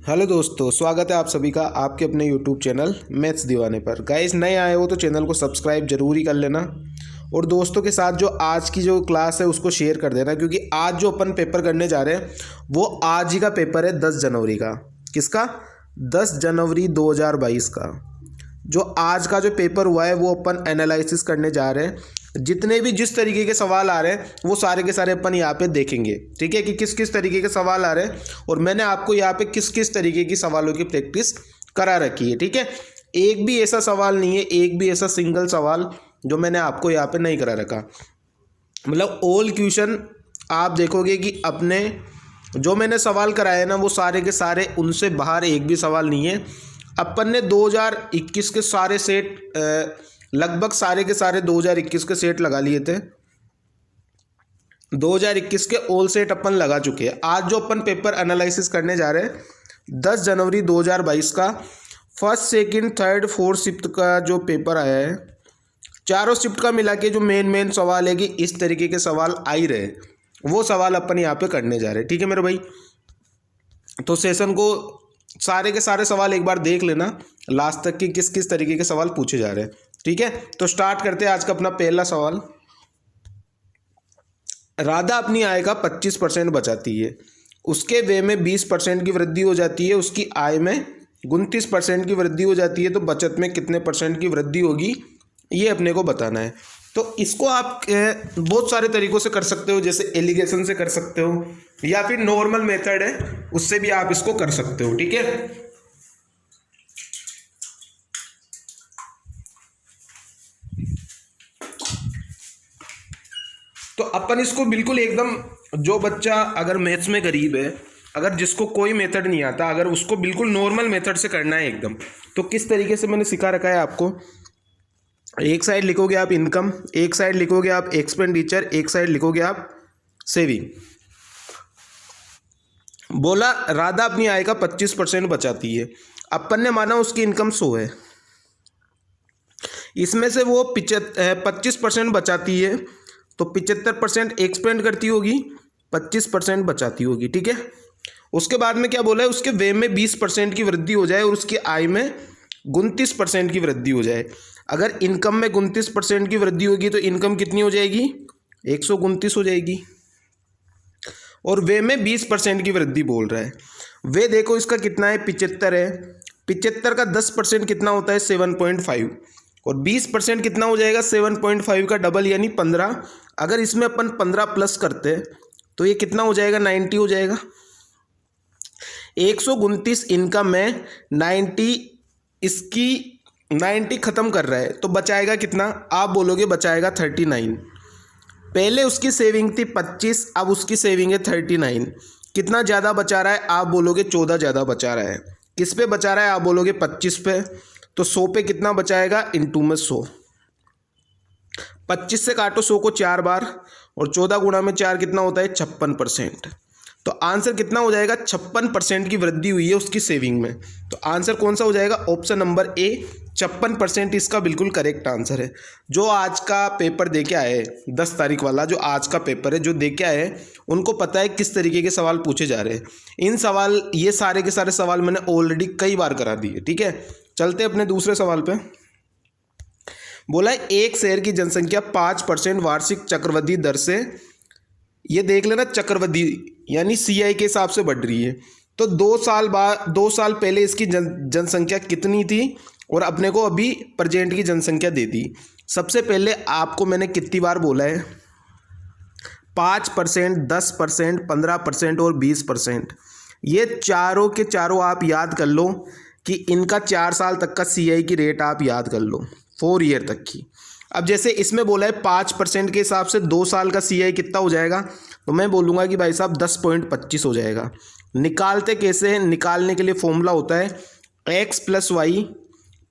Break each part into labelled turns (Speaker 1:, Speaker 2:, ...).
Speaker 1: Hello दोस्तों, स्वागत है आप सभी का आपके अपने यूट्यूब चैनल मैथ्स दीवाने पर। गाइस, नए आए हो तो चैनल को सब्सक्राइब जरूर ही कर लेना और दोस्तों के साथ जो आज की जो क्लास है उसको शेयर कर देना, क्योंकि आज जो अपन पेपर करने जा रहे हैं वो आज ही का पेपर है 10 जनवरी का। किसका? 10 जनवरी 2022 का। जो आज का जो पेपर हुआ है वो अपन एनालिसिस करने जा रहे हैं। जितने भी जिस तरीके के सवाल आ रहे हैं वो सारे के सारे अपन यहाँ पे देखेंगे, ठीक है, कि किस किस तरीके के सवाल आ रहे हैं और मैंने आपको यहाँ पे किस किस तरीके की सवालों की प्रैक्टिस करा रखी है, ठीक है। एक भी ऐसा सवाल नहीं है, एक भी ऐसा सिंगल सवाल जो मैंने आपको यहाँ पे नहीं करा रखा। मतलब ऑल क्वेश्चन आप देखोगे कि अपने जो मैंने सवाल कराए ना वो सारे के सारे, उनसे बाहर एक भी सवाल नहीं है। अपन ने 2021 के सारे सेट लगभग सारे के सारे 2021 के सेट लगा लिए थे। 2021 के ऑल सेट अपन लगा चुके हैं। आज जो अपन पेपर एनालिसिस करने जा रहे हैं 10 जनवरी 2022 का, first second third fourth shift का जो पेपर आया है, चारों शिफ्ट का मिला के जो मेन सवाल है कि इस तरीके के सवाल आ ही रहे, वो सवाल अपन यहाँ पे करने जा रहे हैं, ठीक है मेरे भाई। तो सेशन को सारे के सारे सवाल एक बार देख लेना लास्ट तक कि किस किस तरीके के सवाल पूछे जा रहे हैं, ठीक है। तो स्टार्ट करते हैं आज का अपना पहला सवाल। राधा अपनी आय का 25% बचाती है, उसके व्यय में 20% की वृद्धि हो जाती है, उसकी आय में 29% की वृद्धि हो जाती है, तो बचत में कितने परसेंट की वृद्धि होगी ये अपने को बताना है। तो इसको आप बहुत सारे तरीकों से कर सकते हो, जैसे एलिगेशन से कर सकते हो या फिर नॉर्मल मेथड है उससे भी आप इसको कर सकते हो, ठीक है। तो अपन इसको बिल्कुल एकदम, जो बच्चा अगर मैथ्स में गरीब है, अगर जिसको कोई मेथड नहीं आता, अगर उसको बिल्कुल नॉर्मल मेथड से करना है एकदम, तो किस तरीके से मैंने सिखा रखा है आपको। एक साइड लिखोगे आप इनकम, एक साइड लिखोगे आप एक्सपेंडिचर, एक साइड लिखोगे आप सेविंग। बोला राधा अपनी आय का 25% बचाती है, अपन ने माना उसकी इनकम 100 है, इसमें से वो 25% बचाती है, तो 75% एक्सपेंड करती होगी, 25% बचाती होगी, ठीक है। उसके बाद में क्या बोला है, उसके व्यय में 20% की वृद्धि हो जाए और उसकी आय में 29% की वृद्धि हो जाए। अगर इनकम में 29% की वृद्धि होगी तो इनकम कितनी हो जाएगी? 129 हो जाएगी। और व्यय में 20% की वृद्धि बोल रहा है। वे देखो इसका कितना है, 75 है। 75 का 10% कितना होता है? 7.5। और 20% कितना हो जाएगा? 7.5 का डबल यानी 15। अगर इसमें अपन 15 प्लस करते हैं तो ये कितना हो जाएगा? 90 हो जाएगा। 129 इनकम में 90, इसकी 90 खत्म कर रहा है तो बचाएगा कितना? आप बोलोगे बचाएगा 39। पहले उसकी सेविंग थी 25, अब उसकी सेविंग है 39। कितना ज़्यादा बचा रहा है? आप बोलोगे 14 ज़्यादा बचा रहा है। किस पे बचा रहा है? आप बोलोगे 25 पे। तो 100 पे कितना बचाएगा? इंटू में 100। 25 से काटो 100 को 4 बार और 14 गुणा में 4 कितना होता है? 56%। तो आंसर कितना हो जाएगा? 56% की वृद्धि हुई है उसकी सेविंग में। तो आंसर कौन सा हो जाएगा? ऑप्शन नंबर ए, 56% इसका बिल्कुल करेक्ट आंसर है। जो आज का पेपर दे के आए 10 तारीख वाला, जो आज का पेपर है जो दे के आए, उनको पता है किस तरीके के सवाल पूछे जा रहे हैं। इन सवाल, ये सारे के सारे सवाल मैंने ऑलरेडी कई बार करा दिए, ठीक है। चलते अपने दूसरे सवाल पे। बोला है एक शहर की जनसंख्या 5% वार्षिक चक्रवृद्धि दर से, ये देख लेना चक्रवृद्धि यानी सीआई के हिसाब से बढ़ रही है। तो 2 साल पहले इसकी जनसंख्या कितनी थी और अपने को अभी प्रेजेंट की जनसंख्या दे दी। सबसे पहले आपको मैंने कितनी बार बोला है? 5%, 10%, 15% और 20%। ये चारों के चारों आप याद कर लो कि इनका 4 साल तक का सीआई की रेट आप याद कर लो, 4 ईयर तक की। अब जैसे इसमें बोला है 5% के हिसाब से 2 साल का सीआई कितना हो जाएगा, तो मैं बोलूँगा कि भाई साहब 10.25 हो जाएगा। निकालते कैसे हैं? निकालने के लिए फॉर्मूला होता है x + y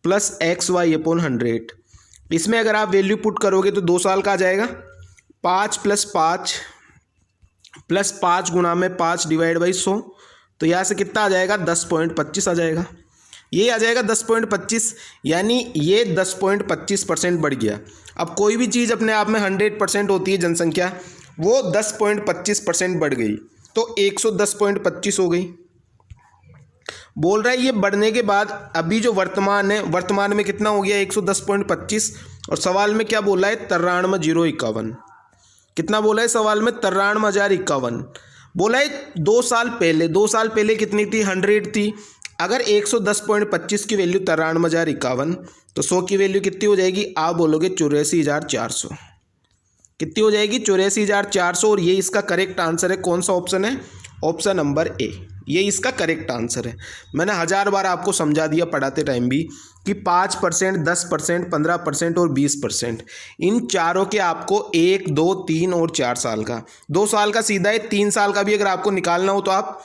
Speaker 1: + xy/100। इसमें अगर आप वैल्यू पुट करोगे तो 2 साल का आ जाएगा। 5 + 5 + 5 गुणा में 5 डिवाइड बाई 100, तो यहाँ से कितना आ जाएगा? 10.25 आ जाएगा। ये आ जाएगा 10.25, यानी ये 10.25% बढ़ गया। अब कोई भी चीज़ अपने आप में 100% होती है जनसंख्या, वो 10.25% बढ़ गई तो 110.25 हो गई। बोल रहा है ये बढ़ने के बाद अभी जो वर्तमान है, वर्तमान में कितना हो गया 110.25, और सवाल में क्या बोला है 93,051। कितना बोला है सवाल में 93,051 बोला है। 2 साल पहले कितनी थी 100 थी। अगर 110.25 की वैल्यू 93,051 तो 100 की वैल्यू कितनी हो जाएगी, आप बोलोगे 84,400। कितनी हो जाएगी 84,400। और ये इसका करेक्ट आंसर है। कौन सा ऑप्शन है, ऑप्शन नंबर ए, ये इसका करेक्ट आंसर है। मैंने 1000 बार आपको समझा दिया पढ़ाते टाइम भी कि 5%, 10%, 15% और 20%, इन चारों के आपको 1, 2, 3 और 4 साल का, 2 साल का सीधा है, 3 साल का भी अगर आपको निकालना हो तो आप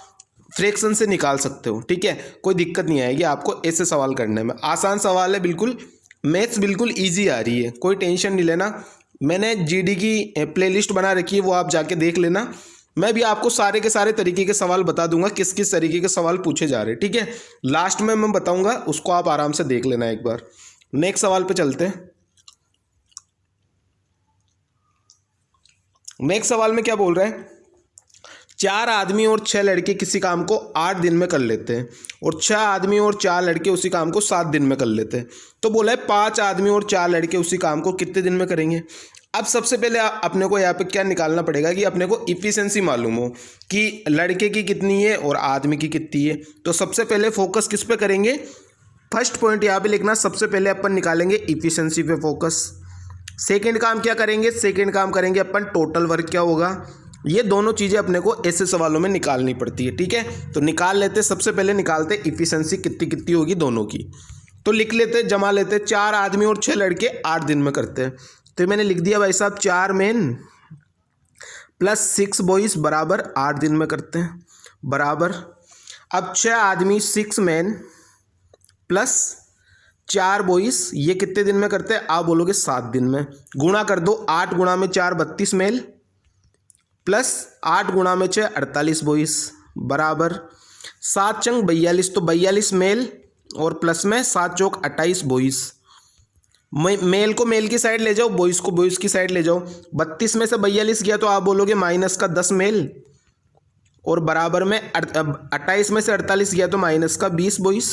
Speaker 1: फ्रैक्शन से निकाल सकते हो। ठीक है, कोई दिक्कत नहीं आएगी आपको ऐसे सवाल करने में। आसान सवाल है बिल्कुल, मैथ्स बिल्कुल ईजी आ रही है, कोई टेंशन नहीं लेना। मैंने जीडी की प्लेलिस्ट बना रखी है, वो आप जाके देख लेना। मैं भी आपको सारे के सारे तरीके के सवाल बता दूंगा, किस किस तरीके के सवाल पूछे जा रहे हैं। ठीक है, लास्ट में मैं बताऊंगा, उसको आप आराम से देख लेना एक बार। नेक्स्ट सवाल पे चलते हैं। नेक्स्ट सवाल में क्या बोल रहे हैं, 4 आदमी और 6 लड़के किसी काम को 8 दिन में कर लेते हैं, और 6 आदमी और 4 लड़के उसी काम को 7 दिन में कर लेते हैं। तो बोला है 5 आदमी और 4 लड़के उसी काम को कितने दिन में करेंगे। अब सबसे पहले अपने को यहाँ पे क्या निकालना पड़ेगा कि अपने को इफिशिएंसी मालूम हो कि लड़के की कितनी है और आदमी की कितनी है। तो सबसे पहले फोकस किस पे करेंगे, फर्स्ट पॉइंट यहाँ पे लिखना, सबसे पहले अपन निकालेंगे इफिशिएंसी पे फोकस। सेकंड काम क्या करेंगे, सेकंड काम करेंगे अपन टोटल वर्क क्या होगा। ये दोनों चीज़ें अपने को ऐसे सवालों में निकालनी पड़ती है। ठीक है, तो निकाल लेते, सबसे पहले निकालते इफिशिएंसी कितनी कितनी होगी दोनों की। तो लिख लेते, जमा लेते, 4 आदमी और 6 लड़के 8 दिन में करते हैं। तो मैंने लिख दिया भाई साहब 4 मेन प्लस 6 बॉयज़ बराबर 8 दिन में करते हैं, बराबर। अब 6 आदमी 6 मेन प्लस 4 बॉयज़ ये कितने दिन में करते हैं, आप बोलोगे 7 दिन में। गुणा कर दो, 8 गुणा में 4 32 मेल प्लस 8 गुणा में 6 48 बॉयज़ बराबर 7 चंग 42, तो 42 मेल और प्लस में 7 चौक 28 बॉयज़। मेल को मेल की साइड ले जाओ, बॉयज़ को बॉयज़ की साइड ले जाओ। 32 में से 42 गया तो आप बोलोगे माइनस का 10 मेल, और बराबर में 28 में से 48 गया तो माइनस का 20 बॉयज़।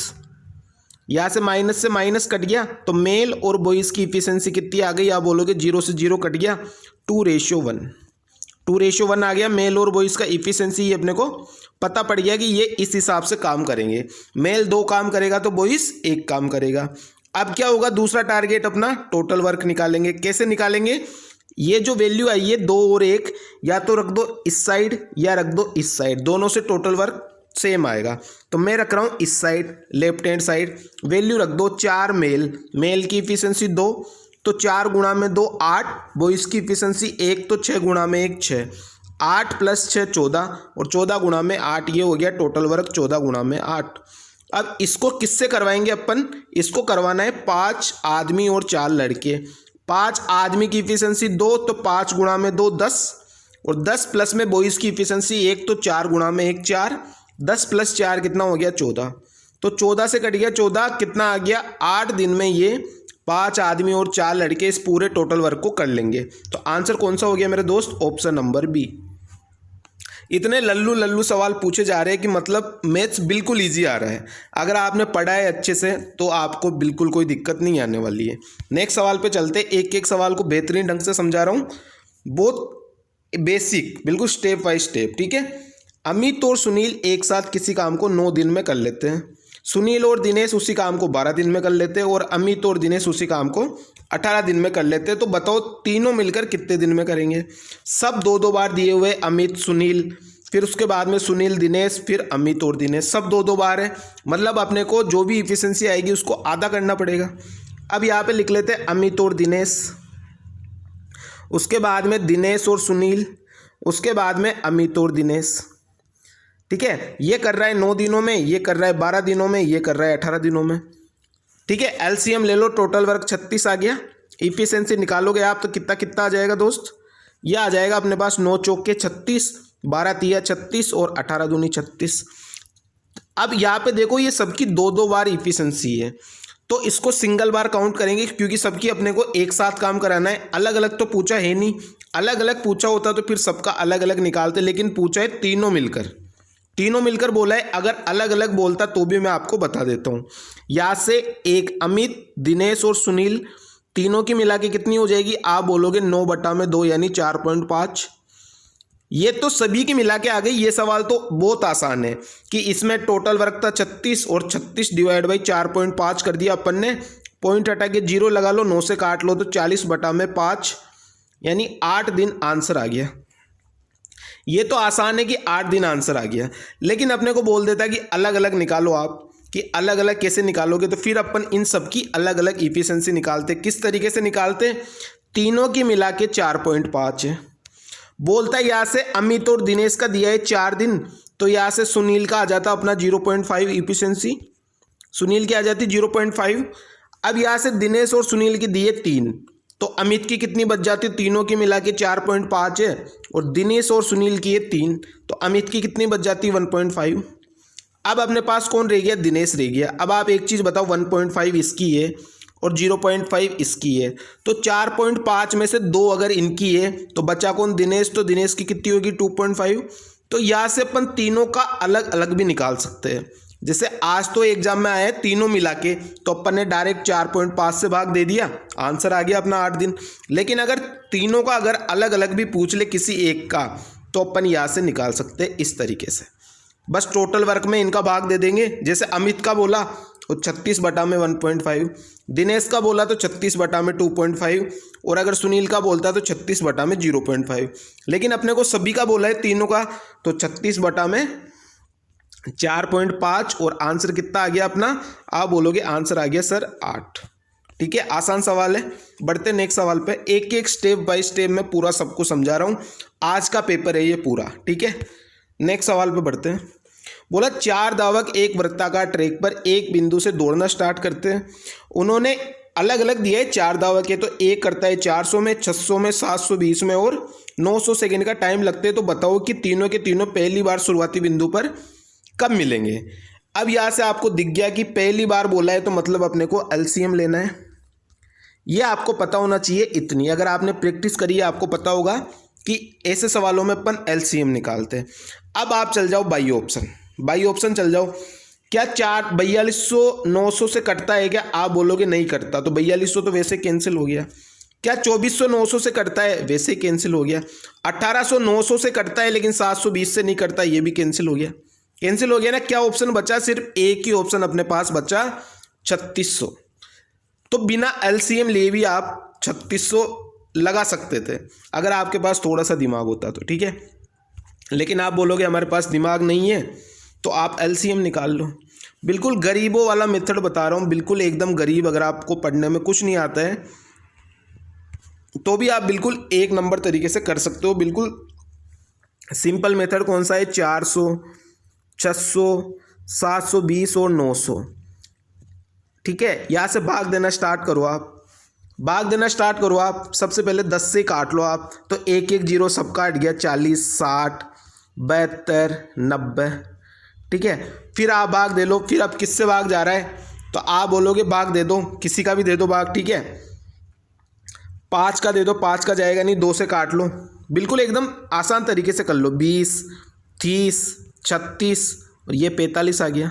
Speaker 1: यहाँ से माइनस कट गया, तो मेल और बॉयज़ की इफिशिएंसी कितनी आ गई, आप बोलोगे 0 से 0 कट गया, 2:1। 2:1 आ गया मेल और बॉयज़ का इफिशिएंसी। ये अपने को पता पड़ गया कि ये इस हिसाब से काम करेंगे। मेल 2 काम करेगा तो बॉयज़ 1 काम करेगा। अब क्या होगा, दूसरा टारगेट अपना टोटल वर्क निकालेंगे। कैसे निकालेंगे, ये जो वैल्यू आई है 2 और 1, या तो रख दो इस साइड या रख दो इस साइड, दोनों से टोटल वर्क सेम आएगा। तो मैं रख रहा हूँ इस side, left hand side. Value रख दो 4 मेल की इफिशिएंसी 2, तो 4 गुणा में 2 8, बॉयज़ की इफिशिएंसी 1, तो 6 गुणा में 1 6, 8 प्लस 6 14, और 14 गुणा में 8, ये हो गया टोटल वर्क 14 गुणा में 8। अब इसको किससे करवाएंगे अपन, इसको करवाना है 5 आदमी और 4 लड़के। 5 आदमी की इफिशिएंसी 2, तो 5 गुणा में 2 10, और 10 प्लस में बॉयज़ की इफिशिएंसी 1, तो 4 गुणा में 1 4, 10 प्लस 4 कितना हो गया 14, तो 14 से कट गया 14, कितना आ गया 8 दिन में ये 5 आदमी और 4 लड़के इस पूरे टोटल वर्क को कर लेंगे। तो आंसर कौन सा हो गया मेरे दोस्त, ऑप्शन नंबर बी। इतने लल्लू सवाल पूछे जा रहे हैं कि मतलब मैथ्स बिल्कुल इजी आ रहा है। अगर आपने पढ़ा है अच्छे से तो आपको बिल्कुल कोई दिक्कत नहीं आने वाली है। नेक्स्ट सवाल पे चलते, एक एक सवाल को बेहतरीन ढंग से समझा रहा हूँ, बहुत बेसिक, बिल्कुल स्टेप बाय स्टेप। ठीक है, अमित और सुनील एक साथ किसी काम को 9 दिन में कर लेते हैं। सुनील और दिनेश उसी काम को 12 दिन में कर लेते हैं, और अमित और दिनेश उसी काम को 18 दिन में कर लेते हैं। तो बताओ तीनों मिलकर कितने दिन में करेंगे। सब 2-2 बार दिए हुए, अमित सुनील, फिर उसके बाद में सुनील दिनेश, फिर अमित और दिनेश, सब 2-2 बार है। मतलब अपने को जो भी इफिशिएंसी आएगी उसको आधा करना पड़ेगा। अब यहाँ पे लिख लेते हैं अमित और दिनेश, उसके बाद में दिनेश और सुनील, उसके बाद में अमित और दिनेश। ठीक है, ये कर रहा है 9 दिनों में, ये कर रहा है 12 दिनों में, ये कर रहा है 18 दिनों में। ठीक है, एलसीएम ले लो, टोटल वर्क 36 आ गया। इफिशिएंसी निकालोगे आप तो कितना कितना आ जाएगा दोस्त, ये आ जाएगा अपने पास 9 चौक के 36, 12 तिया 36 और 18 दूनी 36। अब यहाँ पे देखो ये सबकी 2-2 बार इफिशिएंसी है, तो इसको सिंगल बार काउंट करेंगे क्योंकि सबकी अपने को एक साथ काम कराना है। अलग अलग तो पूछा है नहीं, अलग अलग पूछा होता तो फिर सबका अलग अलग निकालते, लेकिन पूछा है तीनों मिलकर, तीनों मिलकर बोला है, अगर अलग अलग बोलता तो भी मैं आपको बता देता हूँ। यहाँ से एक अमित, दिनेश और सुनील तीनों की मिला के कितनी हो जाएगी, आप बोलोगे 9/2 यानी 4.5। ये तो सभी की मिला के आ गई। ये सवाल तो बहुत आसान है कि इसमें टोटल वर्क था 36 और 36 डिवाइड बाई 4.5 कर दिया अपन ने, पॉइंट हटा के 0 लगा लो, 9 से काट लो तो 40/5 यानी 8 दिन आंसर आ गया। ये तो आसान है कि 8 दिन आंसर आ गया, लेकिन अपने को बोल देता है कि अलग अलग निकालो आप, कि अलग अलग कैसे निकालोगे, तो फिर अपन इन सब की अलग अलग इफिशिएंसी निकालते। किस तरीके से निकालते, तीनों की मिला के 4.5 है। बोलता है यहाँ से अमित और दिनेश का दिया है 4 दिन, तो यहाँ से सुनील का आ जाता अपना 0.5 इफिशिएंसी, सुनील की आ जाती 0.5। अब यहाँ से दिनेश और सुनील की दिए 3, तो अमित की कितनी बच जाती, तीनों की मिला के 4.5 है और दिनेश और सुनील की है 3, तो अमित की कितनी बच जाती 1.5। अब अपने पास कौन रह गया, दिनेश रह गया। अब आप एक चीज़ बताओ, 1.5 इसकी है और 0.5 इसकी है, तो 4.5 में से 2 अगर इनकी है तो बचा कौन, दिनेश, तो दिनेश की कितनी होगी 2.5। तो यहाँ से अपन तीनों का अलग अलग भी निकाल सकते हैं। जैसे आज तो एग्जाम में आया है तीनों मिला के, तो अपन ने डायरेक्ट 4.5 से भाग दे दिया, आंसर आ गया अपना 8 दिन। लेकिन अगर तीनों का अगर अलग अलग भी पूछ ले किसी एक का, तो अपन यहाँ से निकाल सकते हैं इस तरीके से। बस टोटल वर्क में इनका भाग दे देंगे। जैसे अमित का बोला तो 36/1.5, दिनेश का बोला तो 36/2.5, और अगर सुनील का बोलता तो 36/0.5। लेकिन अपने को सभी का बोला है तीनों का, तो 36/4.5 और आंसर कितना आ गया अपना, आप बोलोगे आंसर आ गया सर 8। ठीक है, आसान सवाल है। बढ़ते नेक्स्ट सवाल पे, एक एक स्टेप बाय स्टेप में पूरा सबको समझा रहा हूँ, आज का पेपर है ये पूरा। ठीक है, नेक्स्ट सवाल पे बढ़ते हैं। बोला 4 धावक एक वृत्ताकार ट्रैक पर एक बिंदु से दौड़ना स्टार्ट करते हैं। उन्होंने अलग अलग दिया है 4 धावक है, तो एक करता है 400 में, 600 में, 720 में और 900 सेकंड का टाइम लगते हैं। तो बताओ कि तीनों के तीनों पहली बार शुरुआती बिंदु पर कब मिलेंगे। अब यहाँ से आपको दिख गया कि पहली बार बोला है तो मतलब अपने को एलसीएम लेना है। ये आपको पता होना चाहिए इतनी, अगर आपने प्रैक्टिस करी है आपको पता होगा कि ऐसे सवालों में अपन एलसीएम निकालते हैं। अब आप चल जाओ बाई ऑप्शन, बाई ऑप्शन चल जाओ। क्या 4200 900 से कटता है क्या, आप बोलोगे नहीं कटता, तो 4200 तो वैसे कैंसिल हो गया। क्या 2400 900 से कटता है, वैसे कैंसिल हो गया। 1800 900 से कटता है लेकिन 720 से नहीं कटता, ये भी कैंसिल हो गया। कैंसिल हो गया ना। क्या ऑप्शन बचा, सिर्फ एक ही ऑप्शन अपने पास बचा 3600। तो बिना एलसीएम लिए भी आप 3600 लगा सकते थे अगर आपके पास थोड़ा सा दिमाग होता तो। ठीक है, लेकिन आप बोलोगे हमारे पास दिमाग नहीं है, तो आप एलसीएम निकाल लो। बिल्कुल गरीबों वाला मेथड बता रहा हूँ, बिल्कुल एकदम गरीब। अगर आपको पढ़ने में कुछ नहीं आता है तो भी आप बिल्कुल 1 नंबर तरीके से कर सकते हो। बिल्कुल सिंपल मेथड कौन सा है, 400, 600, 720 और 900। ठीक है, यहाँ से भाग देना स्टार्ट करो आप, भाग देना स्टार्ट करो आप। सबसे पहले 10 से काट लो आप, तो 1 1 0 सब काट गया, 40, 60, 72, 90। ठीक है, फिर आप भाग दे लो। फिर अब किससे भाग जा रहा है, तो आप बोलोगे भाग दे दो, किसी का भी दे दो भाग। ठीक है, 5 का दे दो, 5 का जाएगा नहीं, 2 से काट लो। बिल्कुल एकदम आसान तरीके से कर लो। 20, 30, 36 और ये 45 आ गया।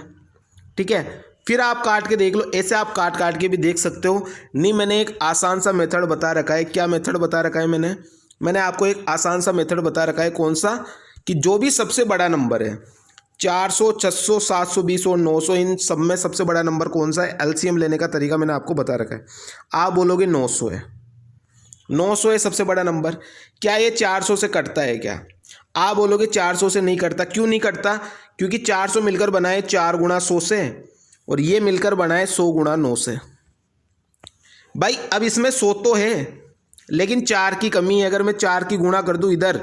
Speaker 1: ठीक है, फिर आप काट के देख लो। ऐसे आप काट काट के भी देख सकते हो। नहीं, मैंने एक आसान सा मेथड बता रखा है। क्या मेथड बता रखा है मैंने आपको एक आसान सा मेथड बता रखा है। कौन सा, कि जो भी सबसे बड़ा नंबर है, 400, 600, 720 और 900, इन सब में सबसे बड़ा नंबर कौन सा है, एलसीएम लेने का तरीका मैंने आपको बता रखा है। आप बोलोगे 900 है, 900 है सबसे बड़ा नंबर। क्या ये 400 से कटता है क्या, आप बोलोगे 400 से नहीं कटता। क्यों नहीं कटता, क्योंकि 400 मिलकर बनाए 4 गुणा 100 से, और ये मिलकर बनाए 100 गुणा 9 से। भाई अब इसमें 100 तो है लेकिन 4 की कमी है। अगर मैं 4 की गुणा कर दूं इधर,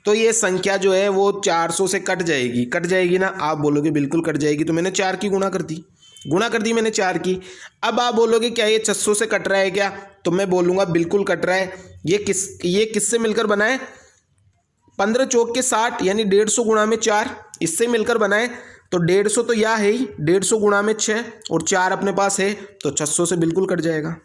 Speaker 1: तो ये संख्या जो है वो 400 से कट जाएगी ना। आप बोलोगे बिल्कुल कट जाएगी, तो मैंने 4 की गुणा कर दी मैंने 4 की। अब आप बोलोगे क्या ये 600 से कट रहा है क्या, तो मैं बोलूँगा बिल्कुल कट रहा है। ये किससे मिलकर बना है, 15 चौक के 60 यानी 150 गुणा में 4, इससे मिलकर बनाए। तो 150 तो यह है ही, 150 गुणा में 6 और 4 अपने पास है, तो 600 से बिल्कुल कट जाएगा।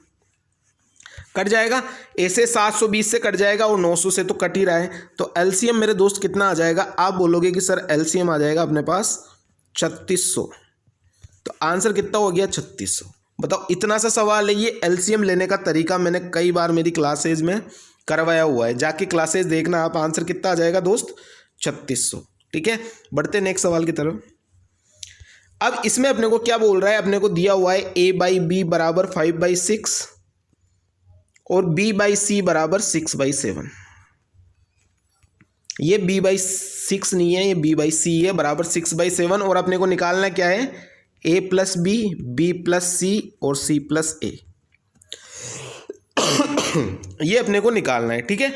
Speaker 1: कट जाएगा, ऐसे 720 से कट जाएगा और 900 से तो कट ही रहा है। तो एलसीएम मेरे दोस्त कितना आ जाएगा, आप बोलोगे कि सर एलसीएम आ जाएगा अपने पास 3600। तो आंसर कितना हो गया 3600। बताओ, इतना सा सवाल है। ये एलसीएम लेने का तरीका मैंने कई बार मेरी क्लासेज में करवाया हुआ है, जाके क्लासेज देखना आप। आंसर कितना आ जाएगा दोस्त 3600। ठीक है, बढ़ते नेक्स्ट सवाल की तरफ। अब इसमें अपने को क्या बोल रहा है, अपने को दिया हुआ है a/b बराबर 5/6 और b/c बराबर 6/7। ये b/6 नहीं है, ये b/c है, बराबर 6/7। और अपने को निकालना क्या है, a + b, b + c और c + a। ये अपने को निकालना है। ठीक है,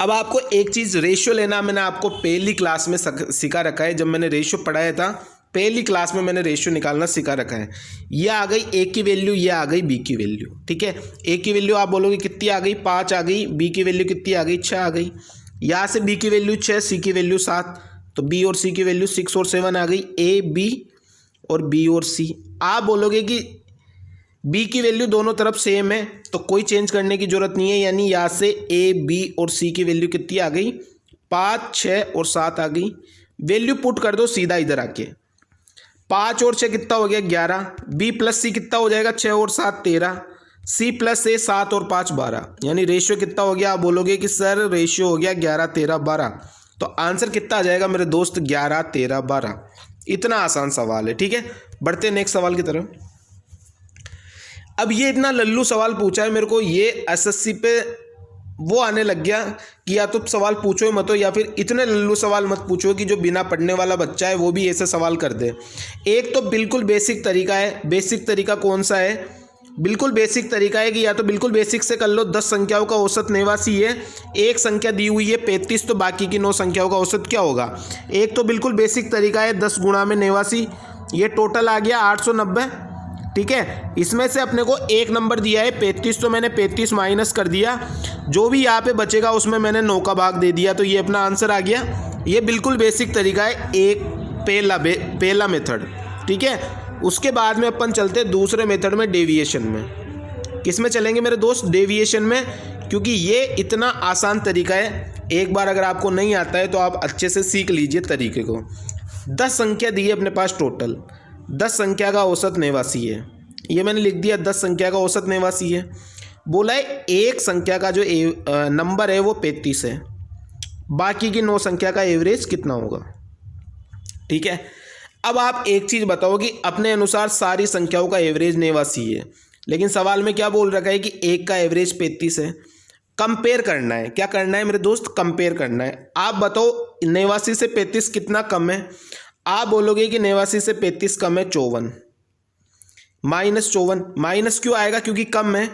Speaker 1: अब आपको एक चीज़ रेशियो लेना मैंने आपको पहली क्लास में सिखा रखा है। जब मैंने रेशियो पढ़ाया था पहली क्लास में, मैंने रेशियो निकालना सिखा रखा है। ये आ गई a की वैल्यू, ये आ गई b की वैल्यू। ठीक है, a की वैल्यू आप बोलोगे कितनी आ गई, 5 आ गई। b की वैल्यू कितनी आ गई, 6 आ गई। यहाँ से b की वैल्यू 6, c की वैल्यू 7, तो b और c की वैल्यू 6 और 7 आ गई। a b और b और c। आप बोलोगे कि b की वैल्यू दोनों तरफ सेम है तो कोई चेंज करने की जरूरत नहीं है, यानी यहाँ से a b और c की वैल्यू कितनी आ गई, 5, 6 और 7 आ गई। वैल्यू पुट कर दो सीधा इधर आके, 5 और 6 कितना हो गया 11, b + c कितना हो जाएगा 6 और 7 13, c + a 7 और 5 12। यानी रेशियो कितना हो गया, आप बोलोगे कि सर रेशियो हो गया 11 13 12। तो आंसर कितना आ जाएगा मेरे दोस्त 11 13 12। इतना आसान सवाल है। ठीक है, बढ़ते नेक्स्ट सवाल की तरफ। अब ये इतना लल्लू सवाल पूछा है मेरे को, ये एसएससी पे वो आने लग गया कि या तो सवाल पूछो ही मत हो, या फिर इतने लल्लू सवाल मत पूछो कि जो बिना पढ़ने वाला बच्चा है वो भी ऐसे सवाल कर दे। एक तो बिल्कुल बेसिक तरीका है। बेसिक तरीका कौन सा है, बिल्कुल बेसिक तरीका है कि या तो बिल्कुल बेसिक से कर लो, 10 संख्याओं का औसत निवासी है, एक संख्या दी हुई है 35, तो बाकी की 9 संख्याओं का औसत क्या होगा। एक तो बिल्कुल बेसिक तरीका है 10 गुणा में निवासी, ये टोटल आ गया 890। ठीक है, इसमें से अपने को एक नंबर दिया है 35, तो मैंने 35 माइनस कर दिया, जो भी यहाँ पे बचेगा उसमें मैंने 9 का भाग दे दिया, तो ये अपना आंसर आ गया। ये बिल्कुल बेसिक तरीका है, एक पहला मेथड। ठीक है, उसके बाद में अपन चलते दूसरे मेथड में, डेविएशन में। किस में चलेंगे मेरे दोस्त, डेविएशन में, क्योंकि ये इतना आसान तरीका है। एक बार अगर आपको नहीं आता है तो आप अच्छे से सीख लीजिए तरीके को। 10 संख्या दी है अपने पास टोटल, 10 संख्या का औसत निवासी है, ये मैंने लिख दिया 10 संख्या का औसत निवासी है। बोला है एक संख्या का जो नंबर है वो 35 है, बाकी की 9 संख्या का एवरेज कितना होगा। ठीक है, अब आप एक चीज़ बताओ कि अपने अनुसार सारी संख्याओं का एवरेज निवासी है, लेकिन सवाल में क्या बोल रखा है कि एक का एवरेज 35 है। कंपेयर करना है, क्या करना है मेरे दोस्त, कंपेयर करना है। आप बताओ 89 से 35 कितना कम है। आप बोलोगे कि 89 से 35 कम है 54, -54। माइनस क्यों आएगा, क्योंकि कम है।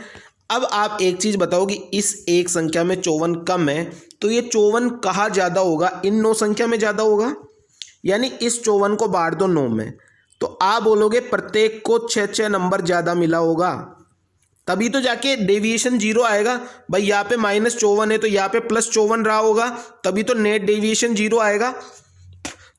Speaker 1: अब आप एक चीज़ बताओ कि इस एक संख्या में 54 कम है, तो ये 54 कहाँ ज़्यादा होगा, इन 9 संख्या में ज़्यादा होगा। यानी इस 54 को बांट दो 9 में, तो आप बोलोगे प्रत्येक को 6 नंबर ज़्यादा मिला होगा, तभी तो जाके डेविएशन 0 आएगा। भाई यहाँ पे -54 है तो यहाँ पे +54 रहा होगा, तभी तो नेट डेविएशन 0 आएगा।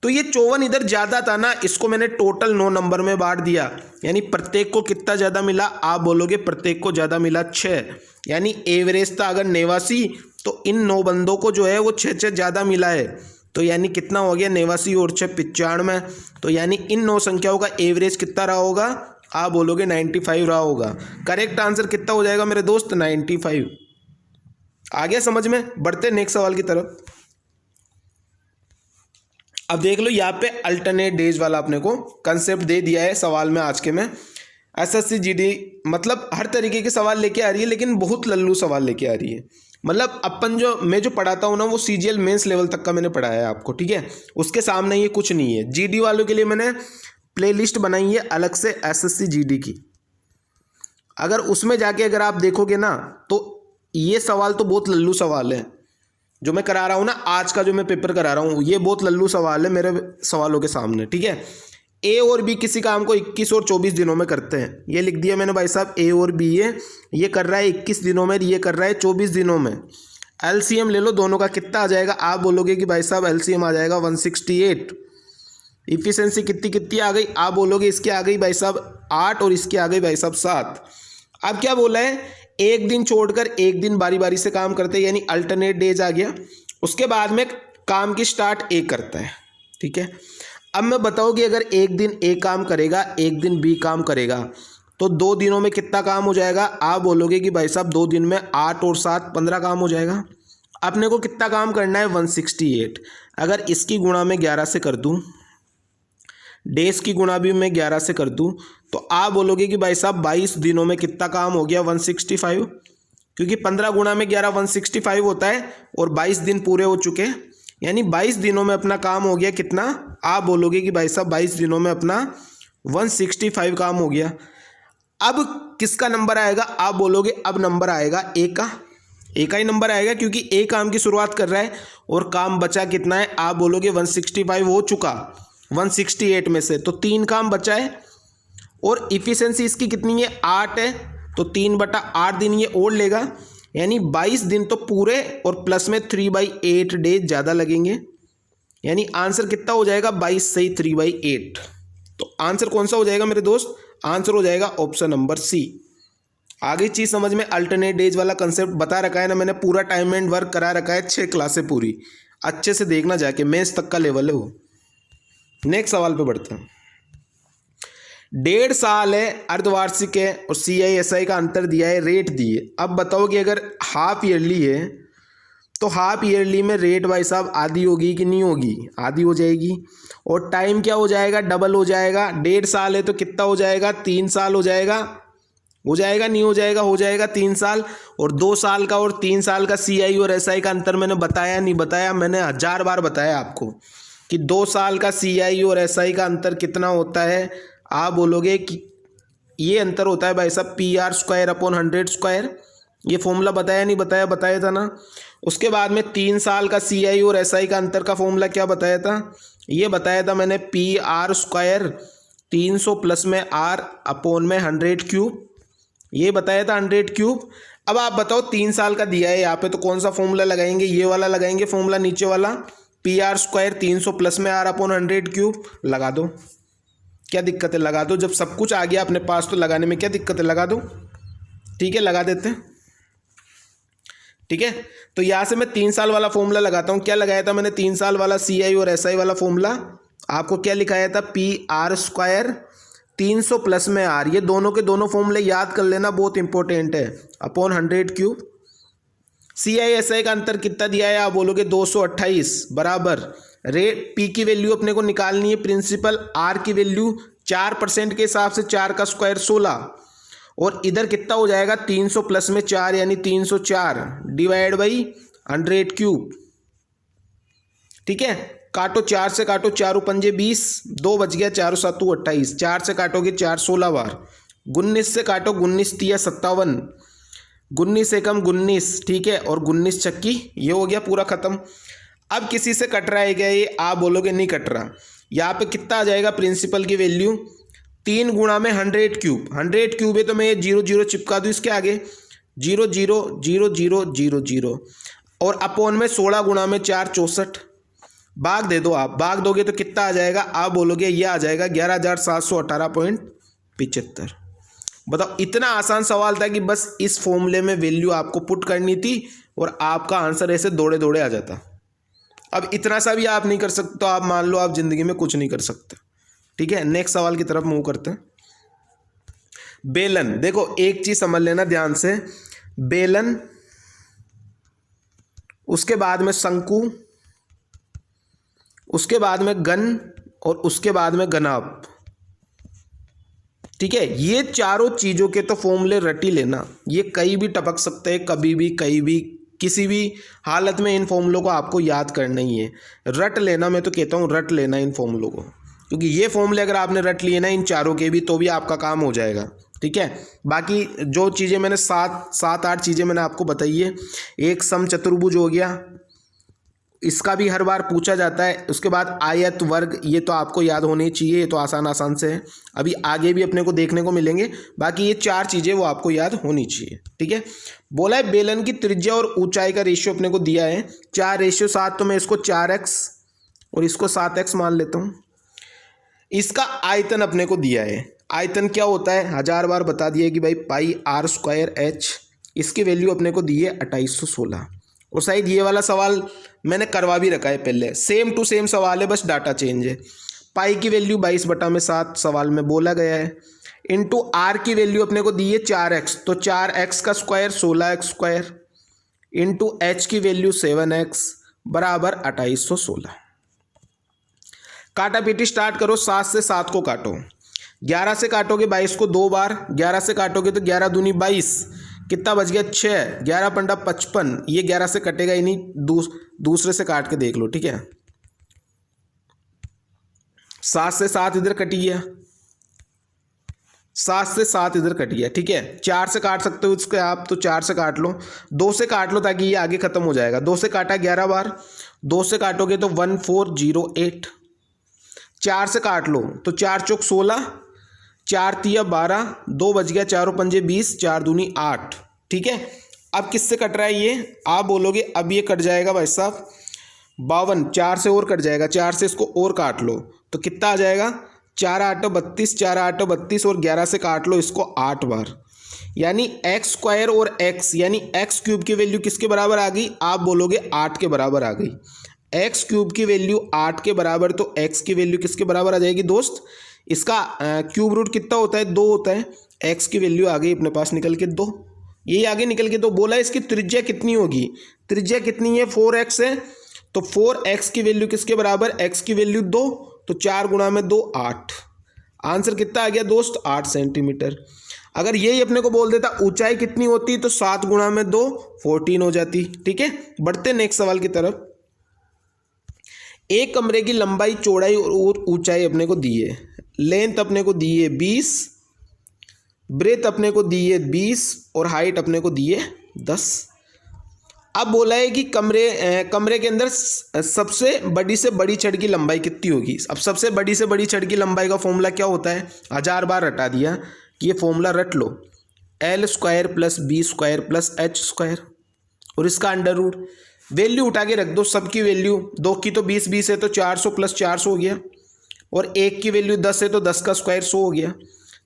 Speaker 1: तो ये 54 इधर ज़्यादा था ना, इसको मैंने टोटल 9 नंबर में बांट दिया, यानी प्रत्येक को कितना ज़्यादा मिला, आप बोलोगे प्रत्येक को ज़्यादा मिला 6। यानी एवरेज था अगर 89, तो इन 9 बंदों को जो है वो 6 ज़्यादा मिला है, तो यानी कितना हो गया 89 और 6 95। तो यानी इन 9 संख्याओं का एवरेज कितना रहा होगा, आप बोलोगे 95 रहा होगा। करेक्ट आंसर कितना हो जाएगा मेरे दोस्त, 95। आ गया समझ में। बढ़ते नेक्स्ट सवाल की तरफ। अब देख लो यहाँ पे अल्टरनेट डेज वाला अपने को कंसेप्ट दे दिया है सवाल में आज के में। एसएससी जीडी मतलब हर तरीके के सवाल लेके आ रही है, लेकिन बहुत लल्लू सवाल लेके आ रही है। मतलब मैं जो पढ़ाता हूँ ना वो सीजीएल मेंस लेवल तक का मैंने पढ़ाया है आपको। ठीक है, उसके सामने ये कुछ नहीं है। जीडी वालों के लिए मैंने प्लेलिस्ट बनाई है अलग से एसएससी जीडी की, अगर उसमें जाके अगर आप देखोगे ना तो ये सवाल तो बहुत लल्लू सवाल है जो मैं करा रहा हूँ ना। आज का जो मैं पेपर करा रहा हूँ ये बहुत लल्लू सवाल है मेरे सवालों के सामने। ठीक है, ए और बी किसी काम को 21 और 24 दिनों में करते हैं, ये लिख दिया मैंने भाई साहब। ए और बी है, ये कर रहा है 21 दिनों में, ये कर रहा है 24 दिनों में। एलसीएम ले लो दोनों का, कितना आ जाएगा, आप बोलोगे कि भाई साहब एलसीएम आ जाएगा 168। इफिशिएंसी कितनी आ गई, आप बोलोगे इसकी आ गई भाई साहब 8 और इसकी आ गई भाई साहब 7। अब क्या बोला है, एक दिन छोड़कर एक दिन बारी बारी से काम करते हैं, यानी अल्टरनेट डेज आ गया। उसके बाद में काम की स्टार्ट ए करता है, ठीक है। अब मैं बताऊँ कि अगर एक दिन ए काम करेगा, एक दिन बी काम करेगा, तो 2 दिनों में कितना काम हो जाएगा। आप बोलोगे कि भाई साहब 2 दिन में 8 और 7 15 काम हो जाएगा। अपने को कितना काम करना है 168। अगर इसकी गुणा में 11 से कर दूं, डेज की गुणा भी मैं 11 से कर दूं, तो आप बोलोगे कि भाई साहब 22 दिनों में कितना काम हो गया 165, क्योंकि 15 गुणा में 11 165 होता है और 22 दिन पूरे हो चुके हैं, यानी 22 दिनों में अपना काम हो गया कितना। आप बोलोगे कि भाई साहब 22 दिनों में अपना 165 काम हो गया। अब किसका नंबर आएगा, आप बोलोगे अब नंबर आएगा ए का। ए का ही नंबर आएगा क्योंकि ए काम की शुरुआत कर रहा है और काम बचा कितना है। आप बोलोगे 165 हो चुका 168 में से, तो 3 काम बचा है और इफिशिएंसी इसकी कितनी है 8 है, तो 3/8 दिन ये और लेगा, यानी 22 दिन तो पूरे और प्लस में 3/8 डेज ज़्यादा लगेंगे, यानी आंसर कितना हो जाएगा 22 से 3/8। तो आंसर कौन सा हो जाएगा मेरे दोस्त, आंसर हो जाएगा ऑप्शन नंबर सी। आगे चीज़ समझ में, अल्टरनेट डेज वाला कंसेप्ट बता रखा है ना मैंने, पूरा टाइम एंड वर्क करा रखा है, 6 क्लासें पूरी, अच्छे से देखना जाके, मेंस तक का लेवल है वो। नेक्स्ट सवाल पे बढ़ते हैं। 1.5 साल है, अर्धवार्षिक है और CISI का अंतर दिया है, रेट दिए। अब बताओ कि अगर हाफ ईयरली है तो हाफ ईयरली में रेट भाई साहब आधी होगी कि नहीं होगी, आधी हो जाएगी। और टाइम क्या हो जाएगा, डबल हो जाएगा। 1.5 साल है तो कितना हो जाएगा 3 साल हो जाएगा, हो जाएगा नहीं हो जाएगा, हो जाएगा 3 साल। और 2 साल का और 3 साल का CI और SI का अंतर मैंने बताया नहीं बताया, मैंने 1000 बार बताया आपको कि 2 साल का CI और SI का अंतर कितना होता है। आप बोलोगे कि ये अंतर होता है भाई साहब PR²/100²। ये फॉर्मूला बताया नहीं बताया, बताया था ना। उसके बाद में 3 साल का CI और SI का अंतर का फॉर्मूला क्या बताया था, ये बताया था मैंने PR² 300 प्लस में R/100³, ये बताया था 100³। अब आप बताओ 3 साल का दिया है यहाँ पे, तो कौन सा फॉर्मूला लगाएंगे, ये वाला लगाएंगे फॉर्मूला नीचे वाला, PR² 300 प्लस में R/100³ लगा दो। क्या दिक्कत है, लगा दो। जब सब कुछ आ गया अपने पास तो लगाने में क्या दिक्कत है, लगा दो। ठीक है, लगा देते हैं। ठीक है, तो यहाँ से मैं 3 साल वाला फॉर्मूला लगाता हूँ। क्या लगाया था मैंने 3 साल वाला CI और SI वाला फॉर्मूला, आपको क्या लिखाया था PR² 300 प्लस में R। ये दोनों के दोनों फॉर्मूले याद कर लेना, बहुत इंपॉर्टेंट है, /100³। CI/SI का अंतर कितना दिया है, आप बोलोगे 228 बराबर रेट। P की वैल्यू अपने को निकालनी है प्रिंसिपल, R की वैल्यू 4% के हिसाब से 4 का स्क्वायर 16, और इधर कितना हो जाएगा 300 प्लस में 4 यानी 304 डिवाइड बाई 100³। ठीक है, काटो 4 से काटो, 4 पंजे 20, 2 बच गया, 4 7 28, 4 से काटोगे 4 16 बार, 19 से काटो 19 तिया 57, 19 एकम 19, ठीक है, और 19 छक्की, ये हो गया पूरा खत्म। अब किसी से कट रहा है क्या ये, आप बोलोगे नहीं कट रहा। यहाँ पे कितना आ जाएगा प्रिंसिपल की वैल्यू 3 गुणा में 100³ 100³ है तो मैं ये 0 0 चिपका दूँ इसके आगे, 0 0 0 0 0 0, और अपॉन में 16 गुणा में 4 64, भाग दे दो। आप भाग दोगे तो कितना आ जाएगा, आप बोलोगे ये आ जाएगा 11,718.75। बताओ, इतना आसान सवाल था कि बस इस फॉर्मूले में वैल्यू आपको पुट करनी थी और आपका आंसर ऐसे दौड़े दौड़े आ जाता। अब इतना सा भी आप नहीं कर सकते तो आप मान लो आप जिंदगी में कुछ नहीं कर सकते। ठीक है, नेक्स्ट सवाल की तरफ मूव करते हैं। बेलन, देखो एक चीज समझ लेना ध्यान से, बेलन, उसके बाद में शंकु, उसके बाद में गन और उसके बाद में गनाब। ठीक है, ये चारों चीजों के तो फॉर्मूले रट ही लेना, ये कहीं भी टपक सकते हैं, कभी भी कहीं भी किसी भी हालत में इन फॉर्मूलों को आपको याद करना ही है, रट लेना। मैं तो कहता हूँ रट लेना इन फॉर्मूलों को, क्योंकि ये फॉर्मूले अगर आपने रट लिए ना इन चारों के भी, तो भी आपका काम हो जाएगा। ठीक है, बाकी जो चीज़ें मैंने 7-8 चीज़ें मैंने आपको बताई है। एक समचतुर्भुज हो गया, इसका भी हर बार पूछा जाता है। उसके बाद आयत, वर्ग, ये तो आपको याद होने चाहिए, ये तो आसान से है, अभी आगे भी अपने को देखने को मिलेंगे। बाकी ये 4 चीज़ें वो आपको याद होनी चाहिए। ठीक है, बोला है बेलन की त्रिज्या और ऊंचाई का रेशियो अपने को दिया है 4:7, तो मैं इसको 4x और इसको 7x मान लेता हूँ। इसका आयतन अपने को दिया है, आयतन क्या होता है 1000 बार बता दिया कि भाई πr²h। इसकी वैल्यू अपने को दी है 2816। और शायद ये वाला सवाल मैंने करवा भी रखा है पहले, सेम टू सेम सवाल है, बस डाटा चेंज है। पाई की वैल्यू 22/7 सवाल में बोला गया है, इनटू आर की वैल्यू अपने को दी है 4x, तो 4x का स्क्वायर 16x², इनटू एच की वैल्यू 7x बराबर 2816। काटा पीटी स्टार्ट करो। 7 से 7 को काटो, 11 से काटोगे 22 को 2 बार, 11 से काटोगे तो 11 दूनी 22, कितना बच गया 6, 11 पंडा 55, ये 11 से कटेगा ही नहीं, दूसरे से काट के देख लो, ठीक है। 7 से 7 इधर कट गया, 7 से 7 इधर कट गया, ठीक है। 4 से काट सकते हो इसके आप, तो 4 से काट लो, 2 से काट लो ताकि ये आगे खत्म हो जाएगा। 2 से काटा 11 बार, 2 से काटोगे तो 1408। 4 से काट लो तो 4 चौक 16, 4 तिया 12, 2 बच गया, 4 पंजे 20, 4 दूनी 8, ठीक है। अब किससे कट रहा है ये, आप बोलोगे अब ये कट जाएगा भाई साहब 52, 4 से और कट जाएगा, 4 से इसको और काट लो तो कितना आ जाएगा 4 8 32, 4 8 32, और 11 से काट लो इसको 8 बार, यानी x² और x यानी x³ की वैल्यू किसके बराबर आ गई, आप बोलोगे 8 के बराबर आ गई। x³ की वैल्यू 8 के बराबर, तो x की वैल्यू किसके बराबर आ जाएगी दोस्त, इसका क्यूब रूट कितना होता है, 2 होता है। x की वैल्यू आ गई अपने पास निकल के 2, यही आगे निकल के 2। बोला इसकी त्रिज्या कितनी होगी, त्रिज्या कितनी है 4x है, तो 4x की वैल्यू किसके बराबर, x की वैल्यू 2, तो 4 गुणा में 2 8। आंसर कितना आ गया दोस्त 8 सेंटीमीटर। अगर यही अपने को बोल देता ऊंचाई कितनी होती तो 7 गुणा में 2 14 हो जाती, ठीक है। बढ़ते नेक्स्ट सवाल की तरफ। एक कमरे की लंबाई चौड़ाई और ऊंचाई अपने को दी है, लेंथ अपने को दी है 20, ब्रेथ अपने को दी है 20, और हाइट अपने को दी है 10। अब बोला है कि कमरे के अंदर सबसे बड़ी से बड़ी छड़ की लंबाई कितनी होगी। अब सबसे बड़ी से बड़ी छड़ की लंबाई का फॉर्मूला क्या होता है, 1000 बार रटा दिया कि ये फॉर्मूला रट लो, L² + B² + H², और इसका अंडर रूट, वैल्यू उठा के रख दो सबकी वैल्यू। 2 की तो 20 20 है तो 400 + 400 हो गया, और 1 की वैल्यू 10 है तो 10 का स्क्वायर 100 हो गया।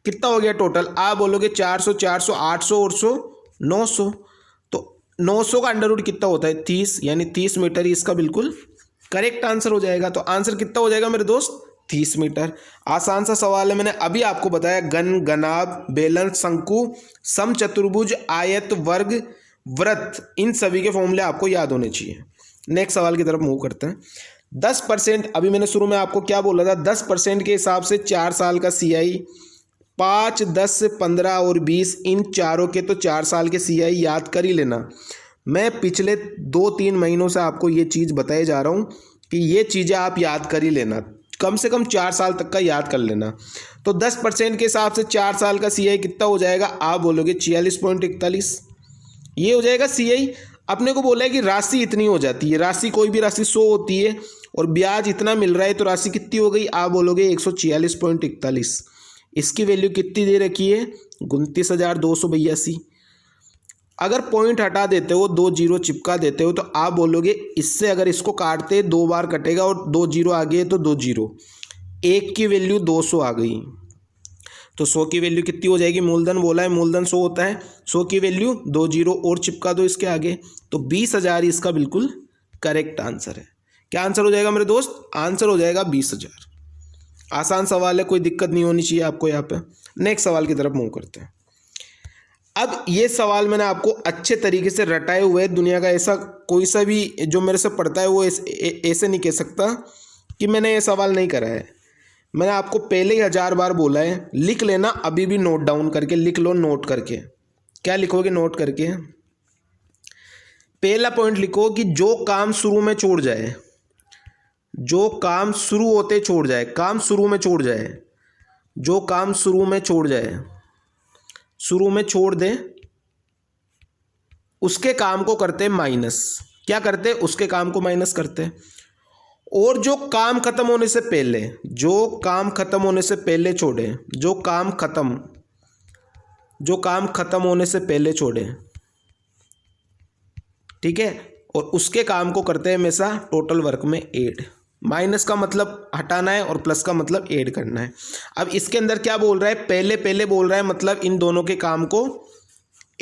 Speaker 1: कितना हो गया टोटल, आप बोलोगे 400 400 800 और 100 900, तो 900 का अंडर रूट कितना होता है 30, यानी 30 मीटर ही इसका बिल्कुल करेक्ट आंसर हो जाएगा। तो आंसर कितना हो जाएगा मेरे दोस्त 30 मीटर। आसान सा सवाल है, मैंने अभी आपको बताया घन, घनाभ, बेलन, शंकु, समचतुर्भुज, आयत, वर्ग, वृत्त, इन सभी के फॉर्मूले आपको याद होने चाहिए। नेक्स्ट सवाल की तरफ मूव करते हैं। 10%, अभी मैंने शुरू में आपको क्या बोला था, 10% के हिसाब से 4 साल का CI, 5 10 15 और 20, इन चारों के तो 4 साल के CI याद कर ही लेना। मैं पिछले 2-3 महीनों से आपको ये चीज़ बताए जा रहा हूँ कि ये चीज़ें आप याद कर ही लेना, कम से कम 4 साल तक का याद कर लेना। तो 10% के हिसाब से 4 साल का CI कितना हो जाएगा, आप बोलोगे 46.41, ये हो जाएगा CI। अपने को बोला है कि राशि इतनी हो जाती है, राशि कोई भी राशि 100 होती है और ब्याज इतना मिल रहा है, तो राशि कितनी हो गई, आप बोलोगे 146.41। इसकी वैल्यू कितनी दे रखी है 29,282। अगर पॉइंट हटा देते हो, 2 जीरो चिपका देते हो, तो आप बोलोगे इससे अगर इसको काटते 2 बार कटेगा और 2 जीरो आ गए तो 2 जीरो, 1 की वैल्यू 200 आ गई, तो 100 की वैल्यू कितनी हो जाएगी, मूलधन बोला है मूलधन 100 होता है, 100 की वैल्यू 2 जीरो और चिपका दो इसके आगे, तो 20,000 इसका बिल्कुल करेक्ट आंसर है। क्या आंसर हो जाएगा मेरे दोस्त, आंसर हो जाएगा 20,000। आसान सवाल है, कोई दिक्कत नहीं होनी चाहिए आपको यहाँ पे। नेक्स्ट सवाल की तरफ मूव करते हैं। अब ये सवाल मैंने आपको अच्छे तरीके से रटाए हुए, दुनिया का ऐसा कोई सा भी जो मेरे से पढ़ता है वो ऐसे नहीं कह सकता कि मैंने ये सवाल नहीं करा है। मैंने आपको पहले ही 1000 बार बोला है, लिख लेना, अभी भी नोट डाउन करके लिख लो, नोट करके। क्या लिखोगे नोट करके, पहला पॉइंट लिखो कि जो काम शुरू में छोड़ जाए, जो काम शुरू होते छोड़ जाए, काम शुरू में छोड़ जाए, जो काम शुरू में छोड़ जाए, शुरू में छोड़ दे, उसके काम को करते माइनस। क्या करते, उसके काम को माइनस करते। और जो काम खत्म होने से पहले, जो काम खत्म होने से पहले छोड़े, जो काम खत्म होने से पहले छोड़े, ठीक है, और उसके काम को करते हैं हमेशा टोटल वर्क में ऐड। माइनस का मतलब हटाना है और प्लस का मतलब ऐड करना है। अब इसके अंदर क्या बोल रहा है, पहले पहले बोल रहा है, मतलब इन दोनों के काम को